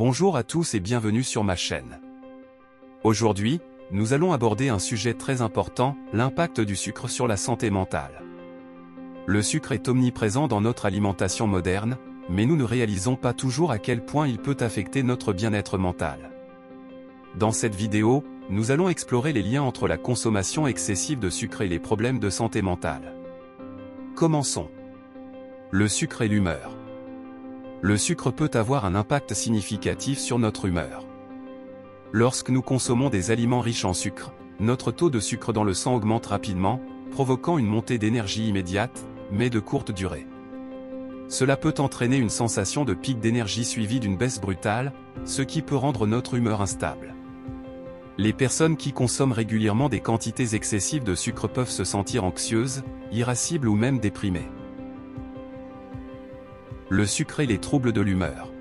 Bonjour à tous et bienvenue sur ma chaîne. Aujourd'hui, nous allons aborder un sujet très important, l'impact du sucre sur la santé mentale. Le sucre est omniprésent dans notre alimentation moderne, mais nous ne réalisons pas toujours à quel point il peut affecter notre bien-être mental. Dans cette vidéo, nous allons explorer les liens entre la consommation excessive de sucre et les problèmes de santé mentale. Commençons. Le sucre et l'humeur. Le sucre peut avoir un impact significatif sur notre humeur. Lorsque nous consommons des aliments riches en sucre, notre taux de sucre dans le sang augmente rapidement, provoquant une montée d'énergie immédiate, mais de courte durée. Cela peut entraîner une sensation de pic d'énergie suivie d'une baisse brutale, ce qui peut rendre notre humeur instable. Les personnes qui consomment régulièrement des quantités excessives de sucre peuvent se sentir anxieuses, irascibles ou même déprimées. Le sucre et les troubles de l'humeur.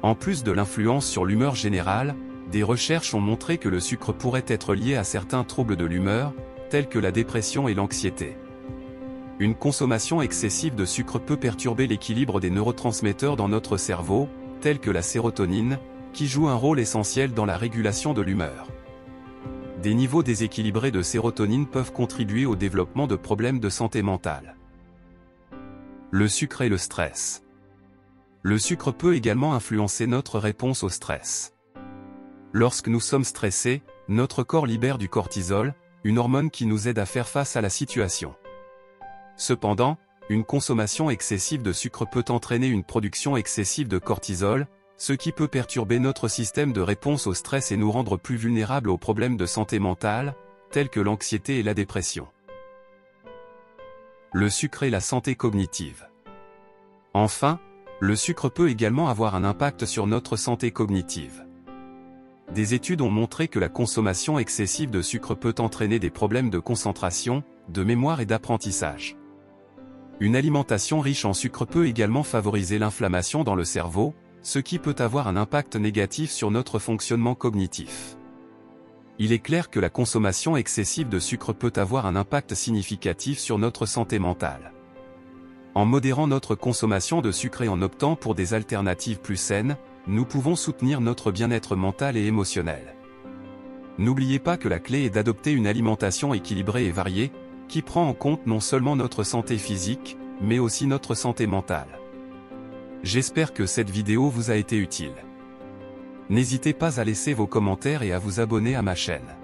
En plus de l'influence sur l'humeur générale, des recherches ont montré que le sucre pourrait être lié à certains troubles de l'humeur, tels que la dépression et l'anxiété. Une consommation excessive de sucre peut perturber l'équilibre des neurotransmetteurs dans notre cerveau, tels que la sérotonine, qui joue un rôle essentiel dans la régulation de l'humeur. Des niveaux déséquilibrés de sérotonine peuvent contribuer au développement de problèmes de santé mentale. Le sucre et le stress. Le sucre peut également influencer notre réponse au stress. Lorsque nous sommes stressés, notre corps libère du cortisol, une hormone qui nous aide à faire face à la situation. Cependant, une consommation excessive de sucre peut entraîner une production excessive de cortisol, ce qui peut perturber notre système de réponse au stress et nous rendre plus vulnérables aux problèmes de santé mentale, tels que l'anxiété et la dépression. Le sucre et la santé cognitive. Enfin, le sucre peut également avoir un impact sur notre santé cognitive. Des études ont montré que la consommation excessive de sucre peut entraîner des problèmes de concentration, de mémoire et d'apprentissage. Une alimentation riche en sucre peut également favoriser l'inflammation dans le cerveau, ce qui peut avoir un impact négatif sur notre fonctionnement cognitif. Il est clair que la consommation excessive de sucre peut avoir un impact significatif sur notre santé mentale. En modérant notre consommation de sucre et en optant pour des alternatives plus saines, nous pouvons soutenir notre bien-être mental et émotionnel. N'oubliez pas que la clé est d'adopter une alimentation équilibrée et variée, qui prend en compte non seulement notre santé physique, mais aussi notre santé mentale. J'espère que cette vidéo vous a été utile. N'hésitez pas à laisser vos commentaires et à vous abonner à ma chaîne.